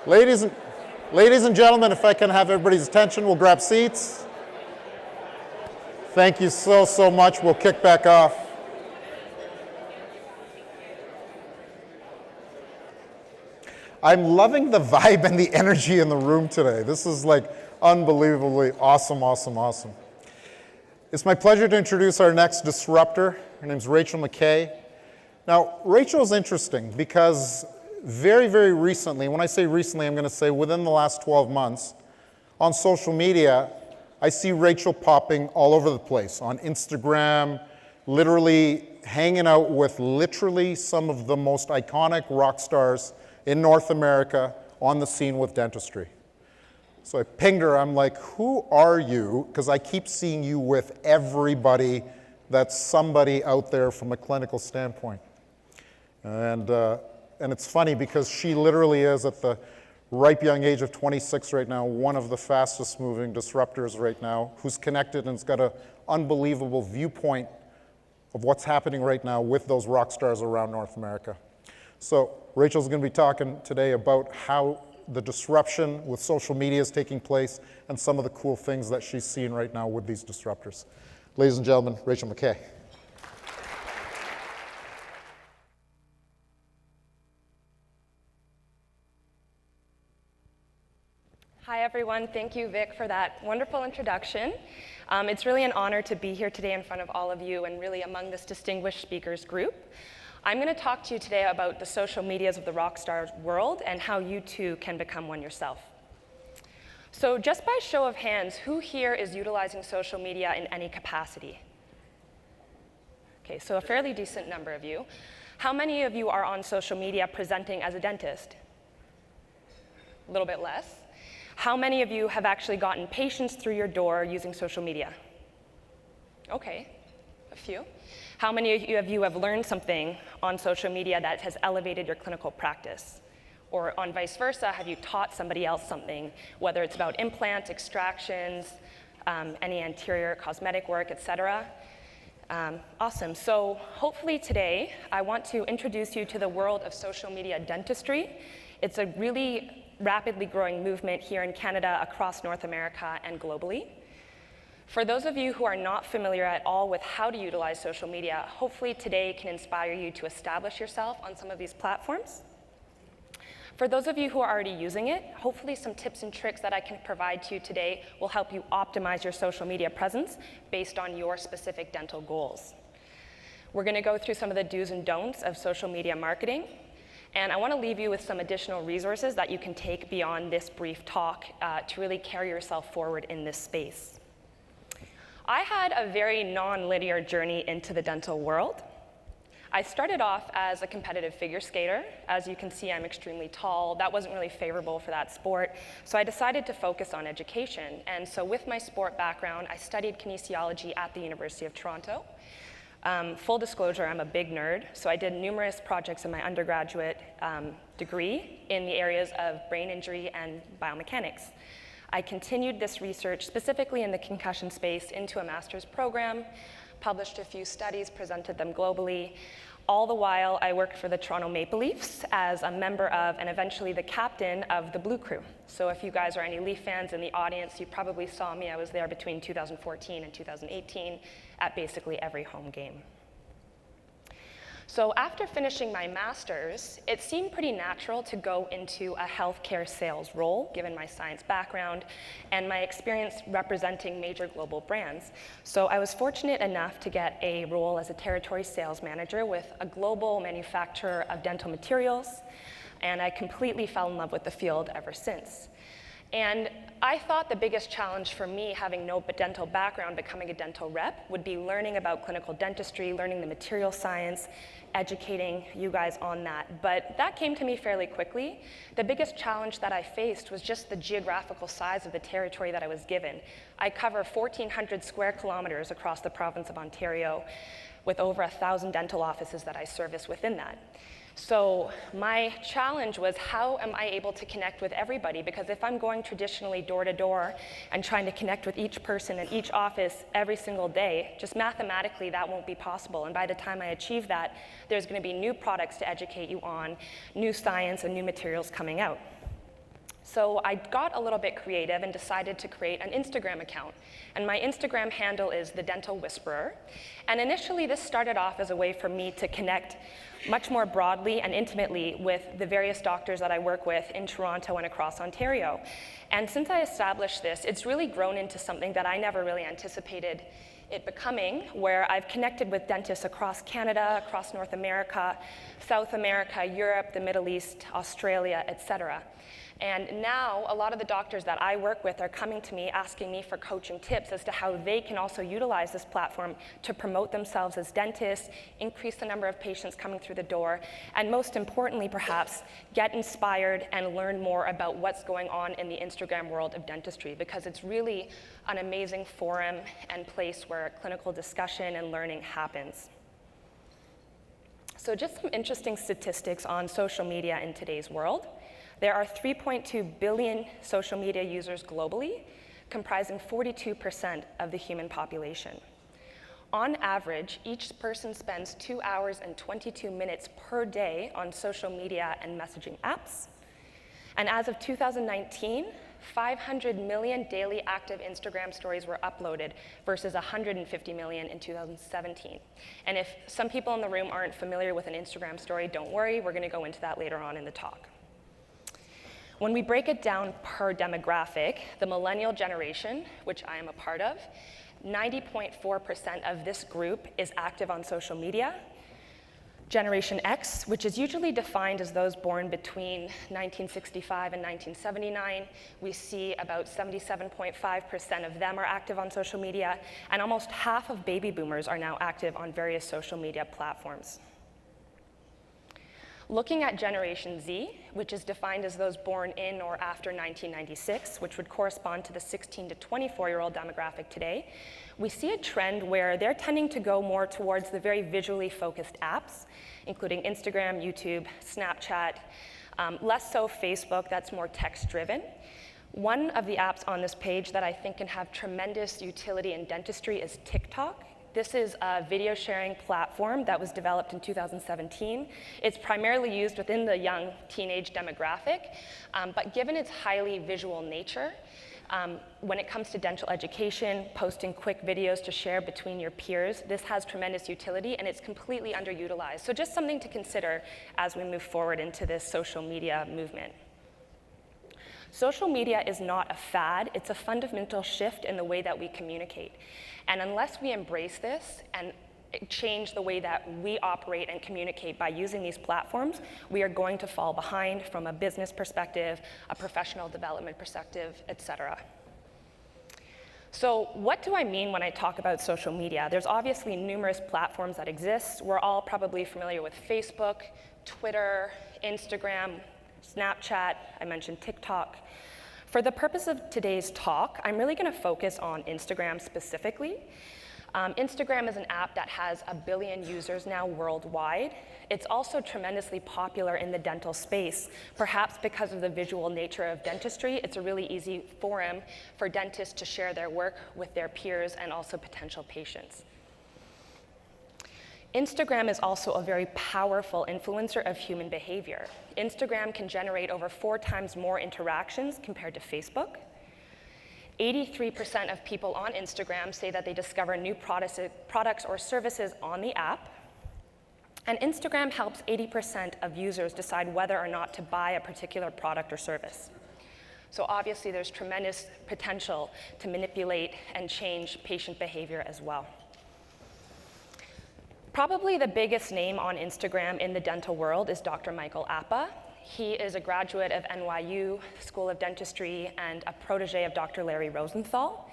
Ladies and, ladies and gentlemen, if I can have everybody's attention, we'll grab seats. Thank you so much. We'll kick back off. I'm loving the vibe and the energy in the room today. This is like unbelievably awesome. It's my pleasure to introduce our next disruptor. Her name's Rachel Micay. Now, Rachel's interesting because very recently, when I say recently, I'm going to say within the last 12 months, on social media, I see Rachel popping all over the place, on Instagram, literally hanging out with literally some of the most iconic rock stars in North America on the scene with dentistry. So I pinged her, I'm like, who are you? Because I keep seeing you with everybody that's somebody out there from a clinical standpoint. And it's funny because she literally is at the ripe young age of 26 right now, one of the fastest moving disruptors right now, who's connected and has got an unbelievable viewpoint of what's happening right now with those rock stars around North America. So Rachel's going to be talking today about how the disruption with social media is taking place and some of the cool things that she's seeing right now with these disruptors. Ladies and gentlemen, Rachel Micay. Hi everyone, thank you Vic for that wonderful introduction. It's really an honor to be here today in front of all of you and really among this distinguished speakers group. I'm going to talk to you today about the social medias of the rock star world and how you too can become one yourself. So just by show of hands, who here is utilizing social media in any capacity? Okay, so a fairly decent number of you. How many of you are on social media presenting as a dentist? A little bit less. How many of you have actually gotten patients through your door using social media? Okay, a few. How many of you have learned something on social media that has elevated your clinical practice? Or on vice versa, have you taught somebody else something, whether it's about implants, extractions, any anterior cosmetic work, etc.? Awesome, so hopefully today, I want to introduce you to the world of social media dentistry. It's a really rapidly growing movement here in Canada, across North America, and globally. For those of you who are not familiar at all with how to utilize social media, hopefully today can inspire you to establish yourself on some of these platforms. For those of you who are already using it, hopefully some tips and tricks that I can provide to you today will help you optimize your social media presence based on your specific dental goals. We're going to go through some of the do's and don'ts of social media marketing. And I want to leave you with some additional resources that you can take beyond this brief talk to really carry yourself forward in this space. I had a very non-linear journey into the dental world. I started off as a competitive figure skater. As you can see, I'm extremely tall. That wasn't really favorable for that sport, so I decided to focus on education. And so with my sport background, I studied kinesiology at the University of Toronto. Full disclosure, I'm a big nerd, so I did numerous projects in my undergraduate degree in the areas of brain injury and biomechanics. I continued this research specifically in the concussion space into a master's program, published a few studies, presented them globally. All the while, I worked for the Toronto Maple Leafs as a member of, and eventually the captain of, the Blue Crew. So if you guys are any Leaf fans in the audience, you probably saw me. I was there between 2014 and 2018 at basically every home game. So after finishing my master's, it seemed pretty natural to go into a healthcare sales role, given my science background and my experience representing major global brands. So I was fortunate enough to get a role as a territory sales manager with a global manufacturer of dental materials, and I completely fell in love with the field ever since. And I thought the biggest challenge for me, having no dental background, becoming a dental rep, would be learning about clinical dentistry, learning the material science, educating you guys on that. But that came to me fairly quickly. The biggest challenge that I faced was just the geographical size of the territory that I was given. I cover 1,400 square kilometers across the province of Ontario, with over 1,000 dental offices that I service within that. So my challenge was, how am I able to connect with everybody? Because if I'm going traditionally door to door and trying to connect with each person in each office every single day, just mathematically that won't be possible. And by the time I achieve that, there's going to be new products to educate you on, new science and new materials coming out. So I got a little bit creative and decided to create an Instagram account. And my Instagram handle is The Dental Whisperer. And initially, this started off as a way for me to connect much more broadly and intimately with the various doctors that I work with in Toronto and across Ontario. And since I established this, it's really grown into something that I never really anticipated it becoming, where I've connected with dentists across Canada, across North America, South America, Europe, the Middle East, Australia, etc. And now, a lot of the doctors that I work with are coming to me asking me for coaching tips as to how they can also utilize this platform to promote themselves as dentists, increase the number of patients coming through the door, and most importantly, perhaps, get inspired and learn more about what's going on in the Instagram world of dentistry, because it's really an amazing forum and place where clinical discussion and learning happens. So just some interesting statistics on social media in today's world. There are 3.2 billion social media users globally, comprising 42% of the human population. On average, each person spends 2 hours and 22 minutes per day on social media and messaging apps. And as of 2019, 500 million daily active Instagram stories were uploaded versus 150 million in 2017. And if some people in the room aren't familiar with an Instagram story, don't worry, we're going to go into that later on in the talk. When we break it down per demographic, the millennial generation, which I am a part of, 90.4% of this group is active on social media. Generation X, which is usually defined as those born between 1965 and 1979, we see about 77.5% of them are active on social media, and almost half of baby boomers are now active on various social media platforms. Looking at Generation Z, which is defined as those born in or after 1996, which would correspond to the 16 to 24-year-old demographic today, we see a trend where they're tending to go more towards the very visually focused apps, including Instagram, YouTube, Snapchat, less so Facebook, that's more text-driven. One of the apps on this page that I think can have tremendous utility in dentistry is TikTok. This is a video sharing platform that was developed in 2017. It's primarily used within the young teenage demographic, but given its highly visual nature, when it comes to dental education, posting quick videos to share between your peers, this has tremendous utility and it's completely underutilized. So just something to consider as we move forward into this social media movement. Social media is not a fad, it's a fundamental shift in the way that we communicate. And unless we embrace this and change the way that we operate and communicate by using these platforms, we are going to fall behind from a business perspective, a professional development perspective, etc. So what do I mean when I talk about social media? There's obviously numerous platforms that exist. We're all probably familiar with Facebook, Twitter, Instagram, Snapchat, I mentioned TikTok. For the purpose of today's talk, I'm really going to focus on Instagram specifically. Instagram is an app that has 1 billion users now worldwide. It's also tremendously popular in the dental space, perhaps because of the visual nature of dentistry. It's a really easy forum for dentists to share their work with their peers and also potential patients. Instagram is also a very powerful influencer of human behavior. Instagram can generate over 4 times more interactions compared to Facebook. 83% of people on Instagram say that they discover new products or services on the app. And Instagram helps 80% of users decide whether or not to buy a particular product or service. So obviously there's tremendous potential to manipulate and change patient behavior as well. Probably the biggest name on Instagram in the dental world is Dr. Michael Appa. He is a graduate of NYU School of Dentistry and a protege of Dr. Larry Rosenthal.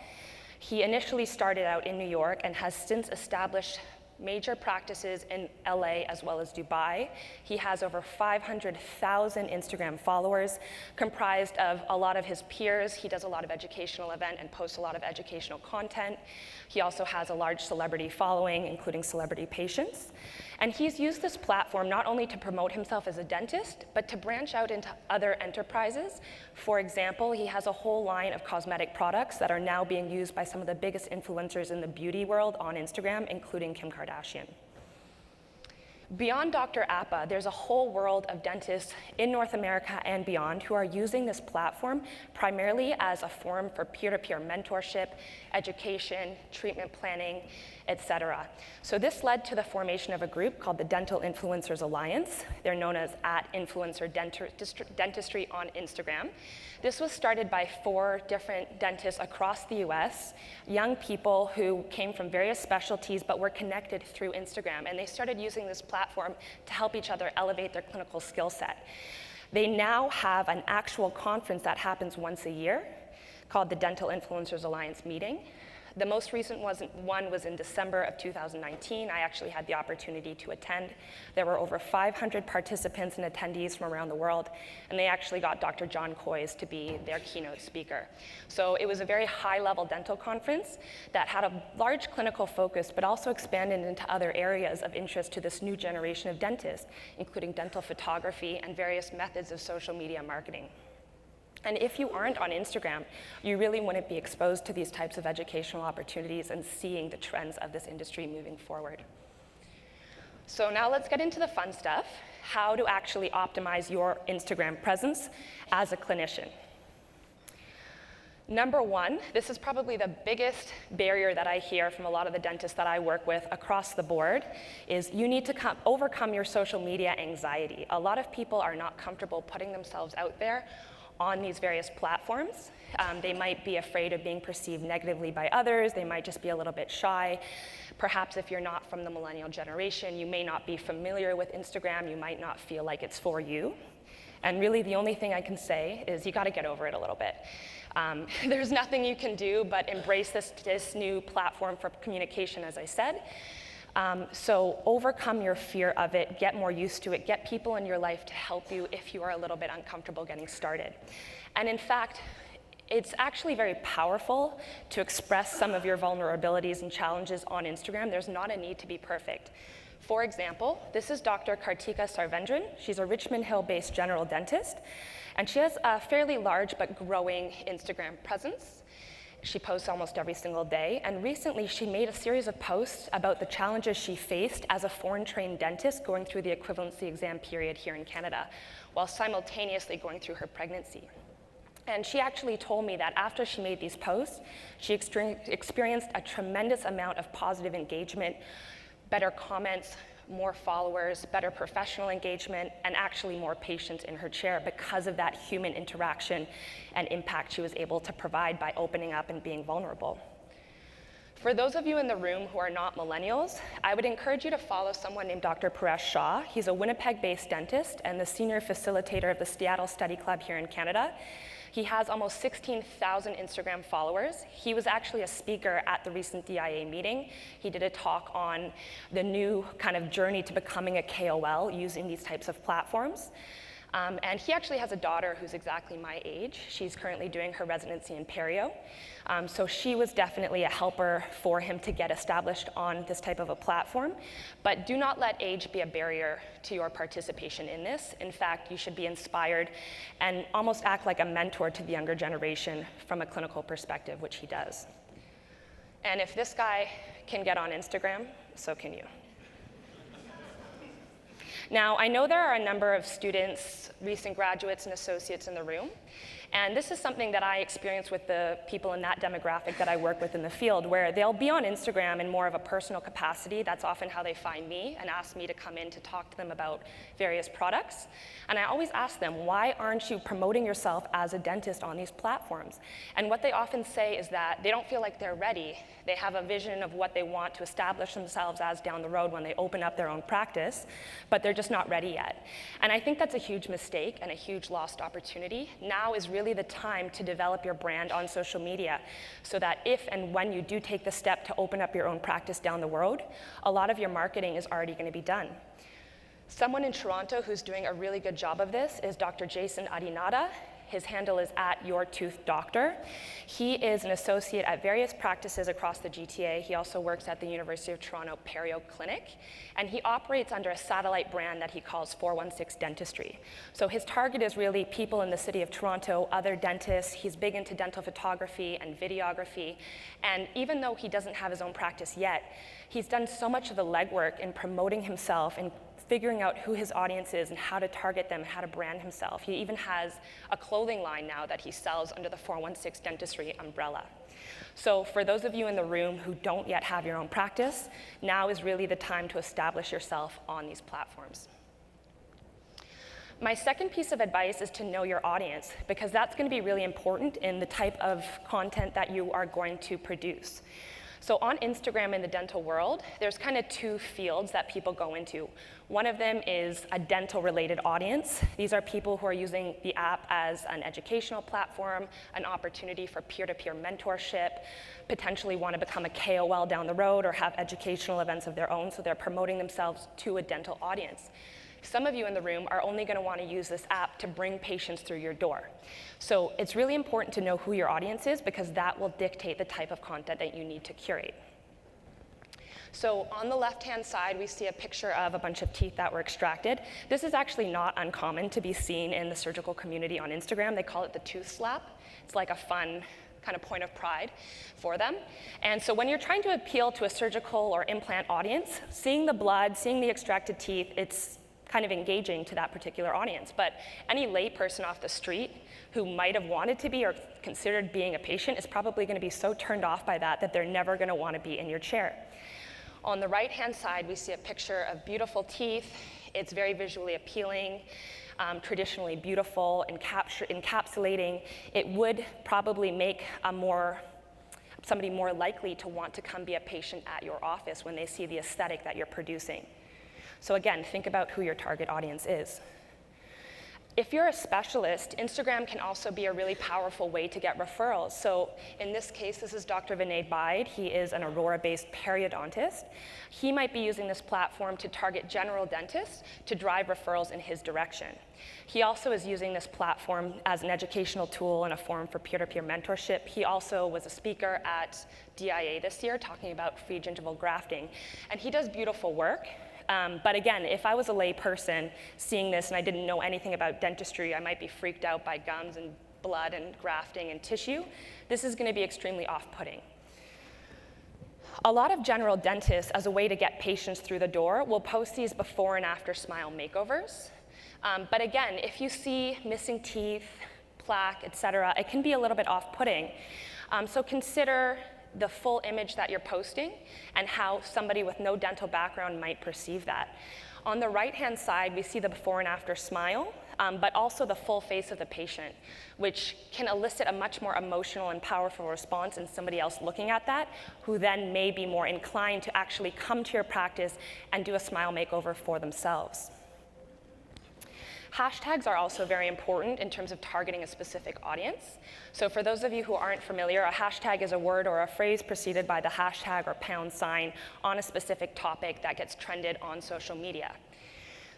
He initially started out in New York and has since established major practices in LA as well as Dubai. He has over 500,000 Instagram followers, comprised of a lot of his peers. He does a lot of educational event and posts a lot of educational content. He also has a large celebrity following, including celebrity patients. And he's used this platform not only to promote himself as a dentist, but to branch out into other enterprises. For example, he has a whole line of cosmetic products that are now being used by some of the biggest influencers in the beauty world on Instagram, including Kim Kardashian. Beyond Dr. Appa, there's a whole world of dentists in North America and beyond who are using this platform primarily as a forum for peer-to-peer mentorship, education, treatment planning, etc. So this led to the formation of a group called the Dental Influencers Alliance. They're known as @Influencer Dentistry on Instagram. This was started by 4 different dentists across the US, young people who came from various specialties but were connected through Instagram, and they started using this platform to help each other elevate their clinical skill set. They now have an actual conference that happens once a year called the Dental Influencers Alliance meeting. The most recent one was in December of 2019. I actually had the opportunity to attend. There were over 500 participants and attendees from around the world, and they actually got Dr. John Coys to be their keynote speaker. So it was a very high-level dental conference that had a large clinical focus, but also expanded into other areas of interest to this new generation of dentists, including dental photography and various methods of social media marketing. And if you aren't on Instagram, you really wouldn't be exposed to these types of educational opportunities and seeing the trends of this industry moving forward. So now let's get into the fun stuff, how to actually optimize your Instagram presence as a clinician. Number 1, this is probably the biggest barrier that I hear from a lot of the dentists that I work with across the board, is you need to overcome your social media anxiety. A lot of people are not comfortable putting themselves out there on these various platforms. They might be afraid of being perceived negatively by others. They might just be a little bit shy. Perhaps if you're not from the millennial generation, you may not be familiar with Instagram. You might not feel like it's for you. And really the only thing I can say is you gotta get over it a little bit. There's nothing you can do but embrace this new platform for communication, as I said. So overcome your fear of it, get more used to it, get people in your life to help you if you are a little bit uncomfortable getting started. And in fact, it's actually very powerful to express some of your vulnerabilities and challenges on Instagram. There's not a need to be perfect. For example, this is Dr. Kartika Sarvendran. She's a Richmond Hill-based general dentist, and she has a fairly large but growing Instagram presence. She posts almost every single day, and recently she made a series of posts about the challenges she faced as a foreign-trained dentist going through the equivalency exam period here in Canada, while simultaneously going through her pregnancy. And she actually told me that after she made these posts, she experienced a tremendous amount of positive engagement, better comments, more followers, better professional engagement, and actually more patients in her chair because of that human interaction and impact she was able to provide by opening up and being vulnerable. For those of you in the room who are not millennials, I would encourage you to follow someone named Dr. Paresh Shah. He's a Winnipeg-based dentist and the senior facilitator of the Seattle Study Club here in Canada. He has almost 16,000 Instagram followers. He was actually a speaker at the recent DIA meeting. He did a talk on the new kind of journey to becoming a KOL using these types of platforms. And he actually has a daughter who's exactly my age. She's currently doing her residency in perio. So she was definitely a helper for him to get established on this type of a platform. But do not let age be a barrier to your participation in this. In fact, you should be inspired and almost act like a mentor to the younger generation from a clinical perspective, which he does. And if this guy can get on Instagram, so can you. Now, I know there are a number of students, recent graduates and associates in the room, and this is something that I experience with the people in that demographic that I work with in the field, where they'll be on Instagram in more of a personal capacity. That's often how they find me and ask me to come in to talk to them about various products. And I always ask them, why aren't you promoting yourself as a dentist on these platforms? And what they often say is that they don't feel like they're ready. They have a vision of what they want to establish themselves as down the road when they open up their own practice, but they're just not ready yet. And I think that's a huge mistake and a huge lost opportunity. Now is really the time to develop your brand on social media so that if and when you do take the step to open up your own practice down the road, a lot of your marketing is already going to be done. Someone in Toronto who's doing a really good job of this is Dr. Jason Adinata. His handle is @YourToothDoctor. He is an associate at various practices across the GTA. He also works at the University of Toronto Perio Clinic, and he operates under a satellite brand that he calls 416 Dentistry. So his target is really people in the city of Toronto, other dentists. He's big into dental photography and videography, and even though he doesn't have his own practice yet, he's done so much of the legwork in promoting himself and figuring out who his audience is and how to target them, how to brand himself. He even has a clothing line now that he sells under the 416 Dentistry umbrella. So for those of you in the room who don't yet have your own practice, now is really the time to establish yourself on these platforms. My second piece of advice is to know your audience, because that's going to be really important in the type of content that you are going to produce. So on Instagram in the dental world, there's kind of two fields that people go into. One of them is a dental-related audience. These are people who are using the app as an educational platform, an opportunity for peer-to-peer mentorship, potentially want to become a KOL down the road or have educational events of their own, so they're promoting themselves to a dental audience. Some of you in the room are only going to want to use this app to bring patients through your door. So it's really important to know who your audience is, because that will dictate the type of content that you need to curate. So on the left-hand side, we see a picture of a bunch of teeth that were extracted. This is actually not uncommon to be seen in the surgical community on Instagram. They call it the tooth slap. It's like a fun kind of point of pride for them. And so when you're trying to appeal to a surgical or implant audience, seeing the blood, seeing the extracted teeth, it's kind of engaging to that particular audience. But any layperson off the street who might have wanted to be or considered being a patient is probably going to be so turned off by that they're never going to want to be in your chair. On the right-hand side, we see a picture of beautiful teeth. It's very visually appealing, traditionally beautiful, encapsulating. It would probably make somebody more likely to want to come be a patient at your office when they see the aesthetic that you're producing. So again, think about who your target audience is. If you're a specialist, Instagram can also be a really powerful way to get referrals. So in this case, this is Dr. Vinay Bide. He is an Aurora-based periodontist. He might be using this platform to target general dentists to drive referrals in his direction. He also is using this platform as an educational tool and a forum for peer-to-peer mentorship. He also was a speaker at DIA this year talking about free gingival grafting. And he does beautiful work. But again, if I was a lay person seeing this and I didn't know anything about dentistry, I might be freaked out by gums and blood and grafting and tissue. This is going to be extremely off-putting. A lot of general dentists, as a way to get patients through the door, will post these before and after smile makeovers. But again, if you see missing teeth, plaque, etc., it can be a little bit off-putting. So consider the full image that you're posting and how somebody with no dental background might perceive that. On the right-hand side, we see the before and after smile, but also the full face of the patient, which can elicit a much more emotional and powerful response in somebody else looking at that, who then may be more inclined to actually come to your practice and do a smile makeover for themselves. Hashtags are also very important in terms of targeting a specific audience. So for those of you who aren't familiar, a hashtag is a word or a phrase preceded by the hashtag or pound sign on a specific topic that gets trended on social media.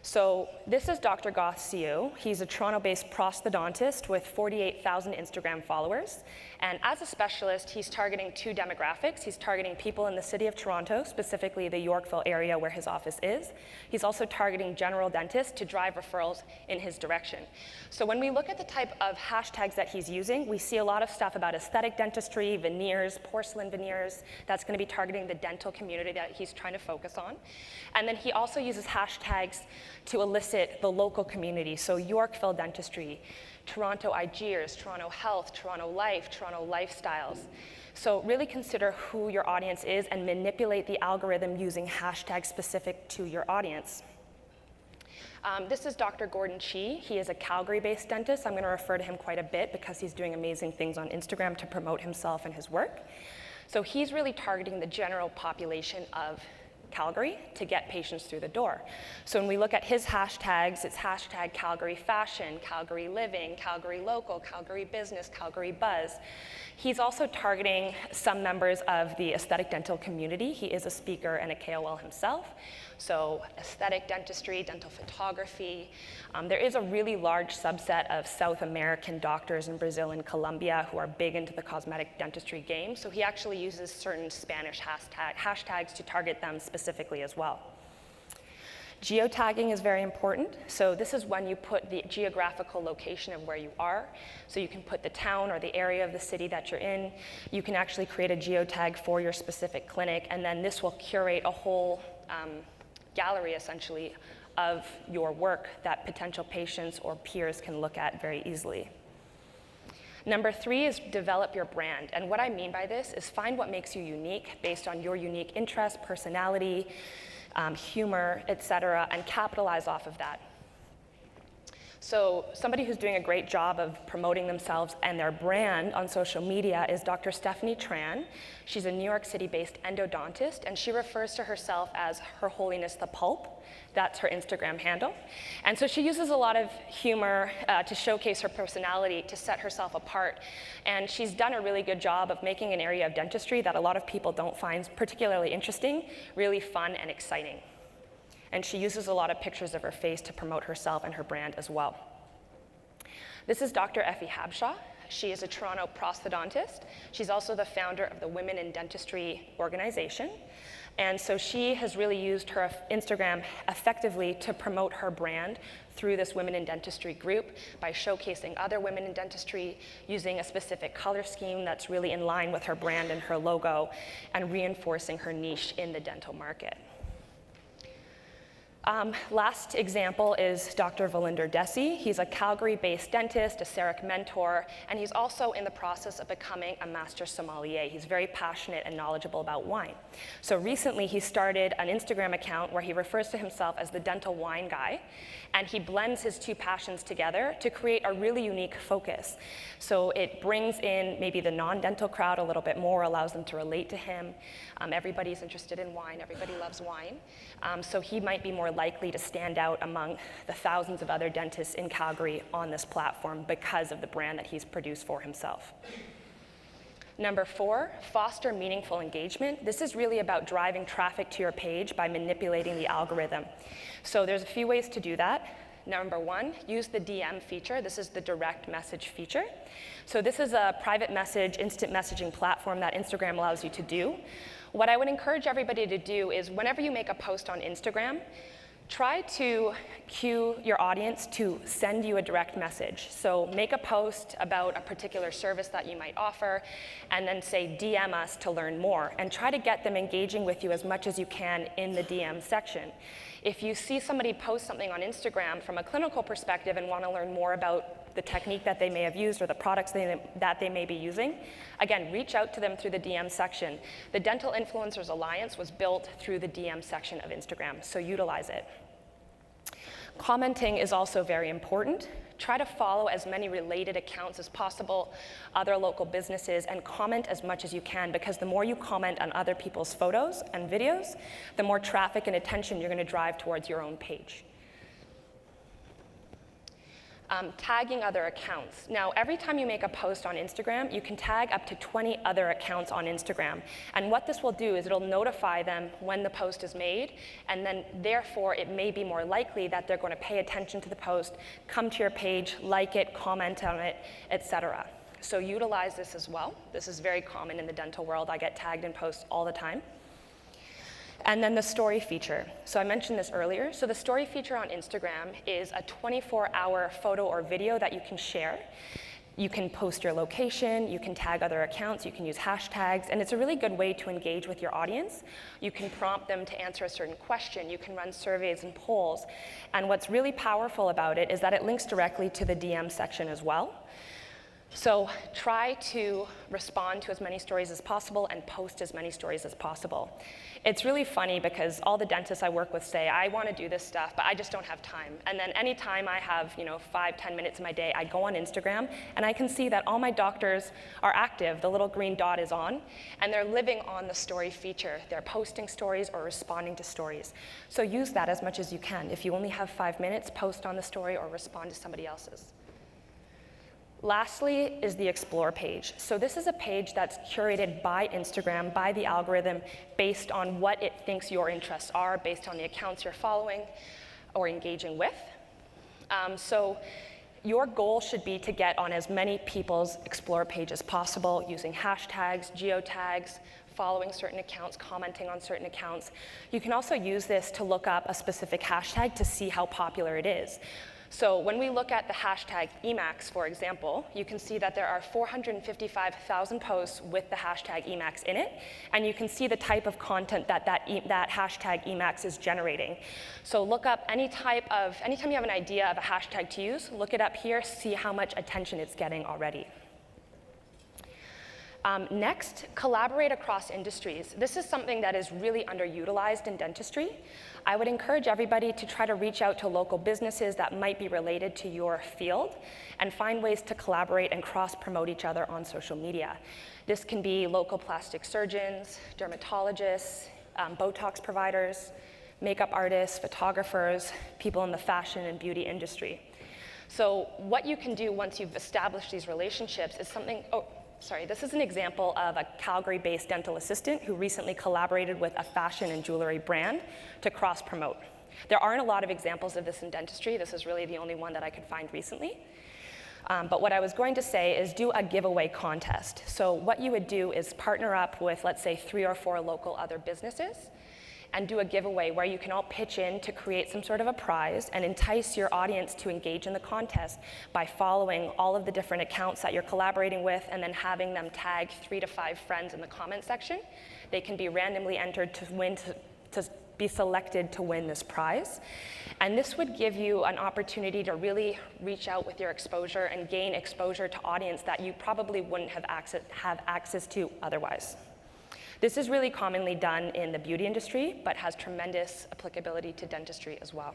So this is Dr. Goth Siu. He's a Toronto-based prosthodontist with 48,000 Instagram followers. And as a specialist, he's targeting two demographics. He's targeting people in the city of Toronto, specifically the Yorkville area where his office is. He's also targeting general dentists to drive referrals in his direction. So when we look at the type of hashtags that he's using, we see a lot of stuff about aesthetic dentistry, veneers, porcelain veneers. That's going to be targeting the dental community that he's trying to focus on. And then he also uses hashtags to elicit the local community. So Yorkville dentistry, Toronto IGers, Toronto Health, Toronto Life, Toronto Lifestyles. So really consider who your audience is and manipulate the algorithm using hashtags specific to your audience. This is Dr. Gordon Chi. He is a Calgary-based dentist. I'm going to refer to him quite a bit because he's doing amazing things on Instagram to promote himself and his work. So he's really targeting the general population of Calgary to get patients through the door. So when we look at his hashtags, it's hashtag Calgary fashion, Calgary living, Calgary local, Calgary business, Calgary buzz. He's also targeting some members of the aesthetic dental community. He is a speaker and a KOL himself. So aesthetic dentistry, dental photography. There is a really large subset of South American doctors in Brazil and Colombia who are big into the cosmetic dentistry game. So he actually uses certain Spanish hashtags to target them specifically as well. Geotagging is very important. So this is when you put the geographical location of where you are. So you can put the town or the area of the city that you're in. You can actually create a geotag for your specific clinic, and then this will curate a whole gallery, essentially, of your work that potential patients or peers can look at very easily. Number 3 is develop your brand. And what I mean by this is find what makes you unique based on your unique interest, personality, humor, etc., and capitalize off of that. So somebody who's doing a great job of promoting themselves and their brand on social media is Dr. Stephanie Tran. She's a New York City-based endodontist, and she refers to herself as Her Holiness the Pulp. That's her Instagram handle. And so she uses a lot of humor to showcase her personality, to set herself apart. And she's done a really good job of making an area of dentistry that a lot of people don't find particularly interesting, really fun and exciting. And she uses a lot of pictures of her face to promote herself and her brand as well. This is Dr. Effie Habshaw. She is a Toronto prosthodontist. She's also the founder of the Women in Dentistry organization. And so she has really used her Instagram effectively to promote her brand through this Women in Dentistry group by showcasing other women in dentistry, using a specific color scheme that's really in line with her brand and her logo, and reinforcing her niche in the dental market. Last example is Dr. Valinder Desi. He's a Calgary-based dentist, a CEREC mentor, and he's also in the process of becoming a master sommelier. He's very passionate and knowledgeable about wine. So recently he started an Instagram account where he refers to himself as the dental wine guy, and he blends his two passions together to create a really unique focus. So it brings in maybe the non-dental crowd a little bit more, allows them to relate to him. Everybody's interested in wine, everybody loves wine. So he might be more likely to stand out among the thousands of other dentists in Calgary on this platform because of the brand that he's produced for himself. Number 4, foster meaningful engagement. This is really about driving traffic to your page by manipulating the algorithm. So there's a few ways to do that. Number 1, use the DM feature. This is the direct message feature. So this is a private message, instant messaging platform that Instagram allows you to do. What I would encourage everybody to do is whenever you make a post on Instagram, try to cue your audience to send you a direct message. So make a post about a particular service that you might offer, and then say DM us to learn more, and try to get them engaging with you as much as you can in the DM section. If you see somebody post something on Instagram from a clinical perspective and want to learn more about the technique that they may have used or the products that they may be using, again, reach out to them through the DM section. The Dental Influencers Alliance was built through the DM section of Instagram, so utilize it. Commenting is also very important. Try to follow as many related accounts as possible, other local businesses, and comment as much as you can, because the more you comment on other people's photos and videos, the more traffic and attention you're going to drive towards your own page. Tagging other accounts. Now, every time you make a post on Instagram, you can tag up to 20 other accounts on Instagram. And what this will do is it'll notify them when the post is made, and then therefore it may be more likely that they're going to pay attention to the post, come to your page, like it, comment on it, etc. So utilize this as well. This is very common in the dental world. I get tagged in posts all the time. And then the story feature. So I mentioned this earlier. So the story feature on Instagram is a 24-hour photo or video that you can share. You can post your location, you can tag other accounts, you can use hashtags, and it's a really good way to engage with your audience. You can prompt them to answer a certain question, you can run surveys and polls. And what's really powerful about it is that it links directly to the DM section as well. So try to respond to as many stories as possible and post as many stories as possible. It's really funny because all the dentists I work with say, I want to do this stuff, but I just don't have time. And then anytime I have 5-10 minutes in my day, I go on Instagram and I can see that all my doctors are active. The little green dot is on, and they're living on the story feature. They're posting stories or responding to stories. So use that as much as you can. If you only have 5 minutes, post on the story or respond to somebody else's. Lastly is the Explore page. So this is a page that's curated by Instagram, by the algorithm, based on what it thinks your interests are, based on the accounts you're following or engaging with. So your goal should be to get on as many people's Explore page as possible using hashtags, geotags, following certain accounts, commenting on certain accounts. You can also use this to look up a specific hashtag to see how popular it is. So when we look at the hashtag Emacs, for example, you can see that there are 455,000 posts with the hashtag Emacs in it, and you can see the type of content that hashtag Emacs is generating. So look up anytime you have an idea of a hashtag to use, look it up here, see how much attention it's getting already. Next, collaborate across industries. This is something that is really underutilized in dentistry. I would encourage everybody to try to reach out to local businesses that might be related to your field and find ways to collaborate and cross-promote each other on social media. This can be local plastic surgeons, dermatologists, Botox providers, makeup artists, photographers, people in the fashion and beauty industry. So what you can do once you've established these relationships is this is an example of a Calgary-based dental assistant who recently collaborated with a fashion and jewelry brand to cross-promote. There aren't a lot of examples of this in dentistry. This is really the only one that I could find recently. But what I was going to say is do a giveaway contest. So what you would do is partner up with, let's say, 3 or 4 local other businesses and do a giveaway where you can all pitch in to create some sort of a prize and entice your audience to engage in the contest by following all of the different accounts that you're collaborating with and then having them tag 3 to 5 friends in the comment section. They can be randomly entered to win, to be selected to win this prize. And this would give you an opportunity to really reach out with your exposure and gain exposure to audience that you probably wouldn't have access to otherwise. This is really commonly done in the beauty industry, but has tremendous applicability to dentistry as well.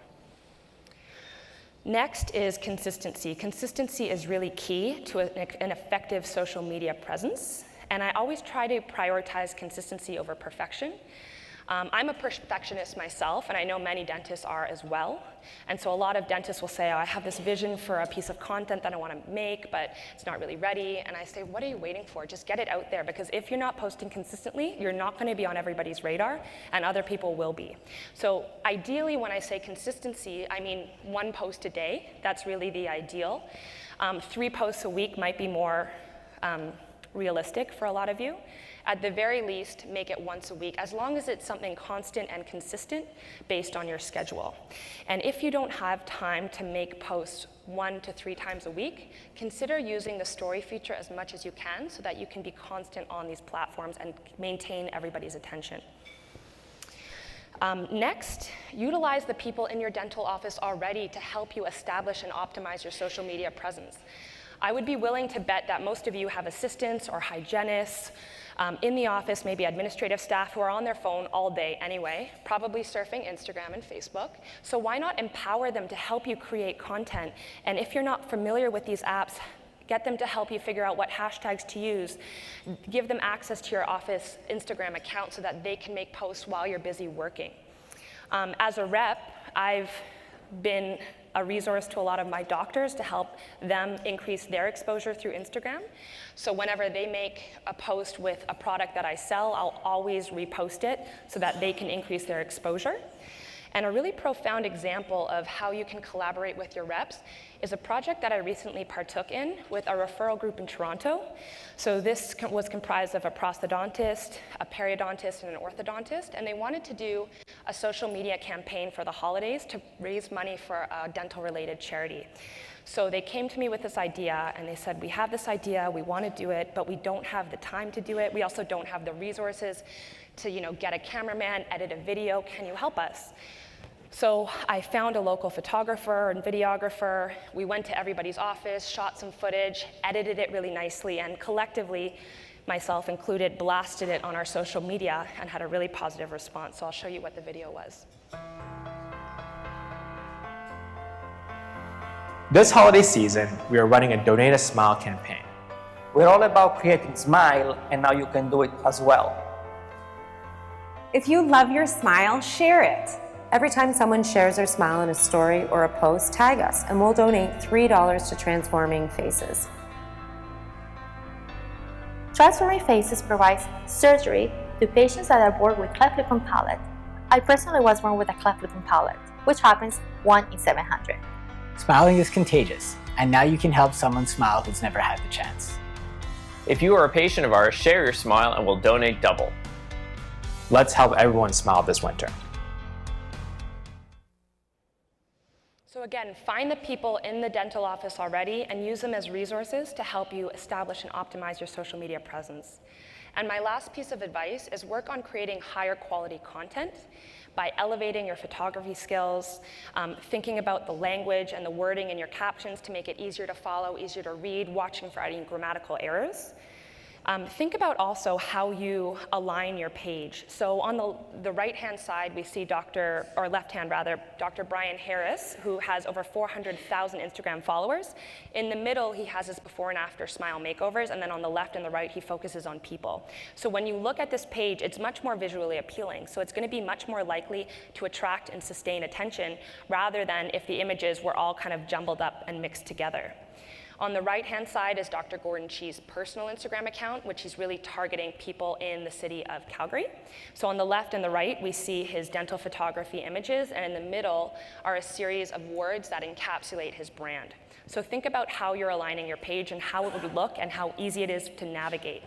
Next is consistency. Consistency is really key to an effective social media presence, and I always try to prioritize consistency over perfection. I'm a perfectionist myself, and I know many dentists are as well. And so a lot of dentists will say, oh, I have this vision for a piece of content that I want to make, but it's not really ready. And I say, what are you waiting for? Just get it out there, because if you're not posting consistently, you're not going to be on everybody's radar, and other people will be. So ideally, when I say consistency, I mean 1 post a day. That's really the ideal. 3 posts a week might be more realistic for a lot of you. At the very least, make it once a week, as long as it's something constant and consistent based on your schedule. And if you don't have time to make posts 1 to 3 times a week, consider using the story feature as much as you can so that you can be constant on these platforms and maintain everybody's attention. Next, utilize the people in your dental office already to help you establish and optimize your social media presence. I would be willing to bet that most of you have assistants or hygienists in the office, maybe administrative staff who are on their phone all day anyway, probably surfing Instagram and Facebook. So why not empower them to help you create content? And if you're not familiar with these apps, get them to help you figure out what hashtags to use. Give them access to your office Instagram account so that they can make posts while you're busy working. As a rep, I've been a resource to a lot of my doctors to help them increase their exposure through Instagram. So whenever they make a post with a product that I sell, I'll always repost it so that they can increase their exposure. And a really profound example of how you can collaborate with your reps is a project that I recently partook in with a referral group in Toronto. So this was comprised of a prosthodontist, a periodontist, and an orthodontist, and they wanted to do a social media campaign for the holidays to raise money for a dental-related charity. So they came to me with this idea, and they said, we have this idea, we want to do it, but we don't have the time to do it. We also don't have the resources to get a cameraman, edit a video. Can you help us? So I found a local photographer and videographer. We went to everybody's office, shot some footage, edited it really nicely, and collectively, myself included, blasted it on our social media and had a really positive response. So I'll show you what the video was. This holiday season, we are running a Donate a Smile campaign. We're all about creating smile, and now you can do it as well. If you love your smile, share it. Every time someone shares their smile in a story or a post, tag us, and we'll donate $3 to Transforming Faces. Transforming Faces provides surgery to patients that are born with cleft lip and palate. I personally was born with a cleft lip and palate, which happens 1 in 700. Smiling is contagious, and now you can help someone smile who's never had the chance. If you are a patient of ours, share your smile and we'll donate double. Let's help everyone smile this winter. So again, find the people in the dental office already and use them as resources to help you establish and optimize your social media presence. And my last piece of advice is work on creating higher quality content by elevating your photography skills, thinking about the language and the wording in your captions to make it easier to follow, easier to read, watching for any grammatical errors. Think about also how you align your page. So on the right-hand side, we see Dr. Brian Harris, who has over 400,000 Instagram followers. In the middle, he has his before and after smile makeovers, and then on the left and the right, he focuses on people. So when you look at this page, it's much more visually appealing. So it's going to be much more likely to attract and sustain attention, rather than if the images were all kind of jumbled up and mixed together. On the right-hand side is Dr. Gordon Chee's personal Instagram account, which he's really targeting people in the city of Calgary. So on the left and the right, we see his dental photography images, and in the middle are a series of words that encapsulate his brand. So think about how you're aligning your page and how it would look and how easy it is to navigate.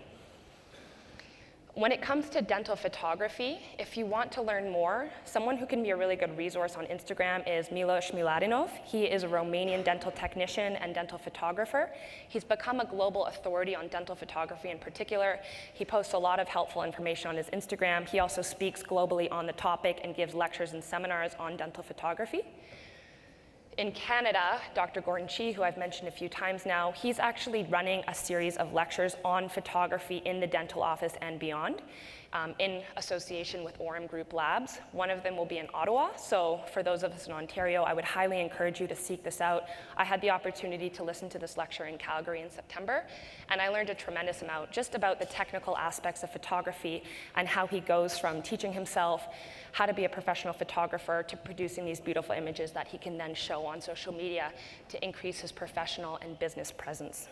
When it comes to dental photography, if you want to learn more, someone who can be a really good resource on Instagram is Milos Miladinov. He is a Romanian dental technician and dental photographer. He's become a global authority on dental photography in particular. He posts a lot of helpful information on his Instagram. He also speaks globally on the topic and gives lectures and seminars on dental photography. In Canada, Dr. Gordon Chee, who I've mentioned a few times now, he's actually running a series of lectures on photography in the dental office and beyond, in association with Orem Group Labs. One of them will be in Ottawa, so for those of us in Ontario, I would highly encourage you to seek this out. I had the opportunity to listen to this lecture in Calgary in September, and I learned a tremendous amount just about the technical aspects of photography and how he goes from teaching himself how to be a professional photographer to producing these beautiful images that he can then show on social media to increase his professional and business presence.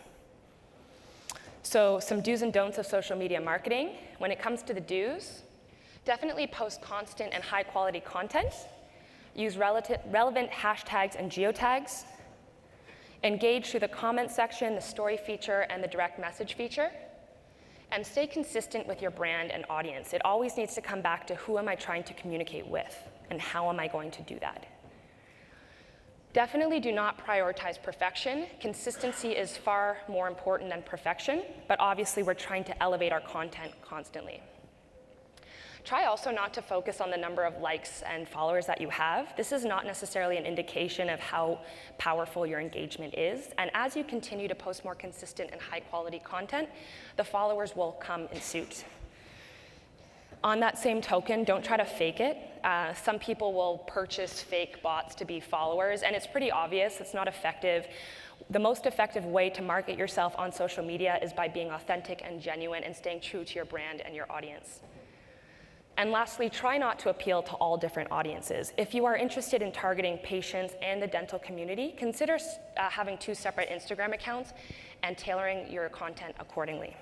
So some do's and don'ts of social media marketing. When it comes to the do's, definitely post constant and high quality content. Use relevant hashtags and geotags. Engage through the comment section, the story feature, and the direct message feature. And stay consistent with your brand and audience. It always needs to come back to who am I trying to communicate with, and how am I going to do that? Definitely do not prioritize perfection. Consistency is far more important than perfection, but obviously we're trying to elevate our content constantly. Try also not to focus on the number of likes and followers that you have. This is not necessarily an indication of how powerful your engagement is. And as you continue to post more consistent and high quality content, the followers will come in suit. On that same token, don't try to fake it. Some people will purchase fake bots to be followers, and it's pretty obvious it's not effective. The most effective way to market yourself on social media is by being authentic and genuine and staying true to your brand and your audience. And lastly, try not to appeal to all different audiences. If you are interested in targeting patients and the dental community, consider having 2 separate Instagram accounts and tailoring your content accordingly.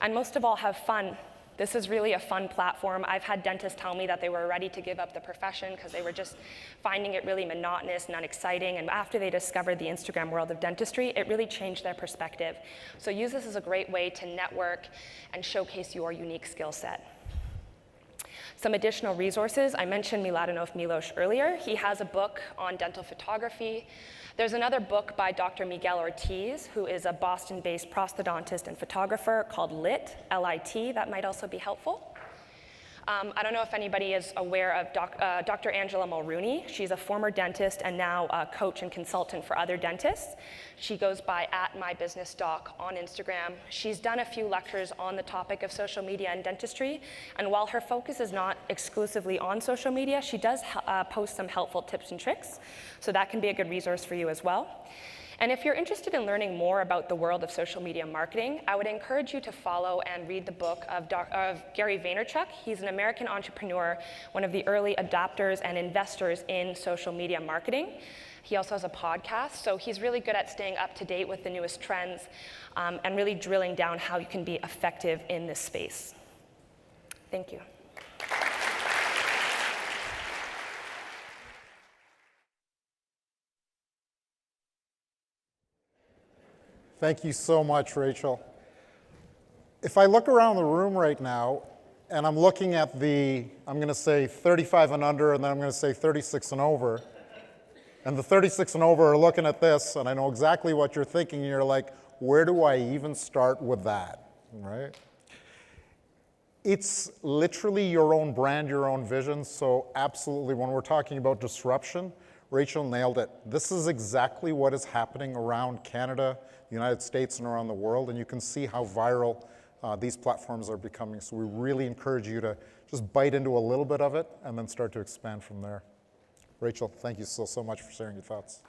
And most of all, have fun. This is really a fun platform. I've had dentists tell me that they were ready to give up the profession because they were just finding it really monotonous and unexciting. And after they discovered the Instagram world of dentistry, it really changed their perspective. So use this as a great way to network and showcase your unique skill set. Some additional resources. I mentioned Miladinov Milos earlier. He has a book on dental photography. There's another book by Dr. Miguel Ortiz, who is a Boston-based prosthodontist and photographer called LIT, L-I-T. That might also be helpful. I don't know if anybody is aware of Dr. Angela Mulrooney. She's a former dentist and now a coach and consultant for other dentists. She goes by @mybusinessdoc on Instagram. She's done a few lectures on the topic of social media and dentistry, and while her focus is not exclusively on social media, she does post some helpful tips and tricks, so that can be a good resource for you as well. And if you're interested in learning more about the world of social media marketing, I would encourage you to follow and read the book of Gary Vaynerchuk. He's an American entrepreneur, one of the early adopters and investors in social media marketing. He also has a podcast, so he's really good at staying up to date with the newest trends and really drilling down how you can be effective in this space. Thank you. Thank you so much, Rachel. If I look around the room right now, and I'm looking at I'm going to say 35 and under, and then I'm going to say 36 and over, And the 36 and over are looking at this, and I know exactly what you're thinking. You're like, where do I even start with that, right? It's literally your own brand, your own vision, so absolutely, when we're talking about disruption, Rachel nailed it. This is exactly what is happening around Canada, the United States, and around the world, and you can see how viral these platforms are becoming. So we really encourage you to just bite into a little bit of it and then start to expand from there. Rachel, thank you so much for sharing your thoughts.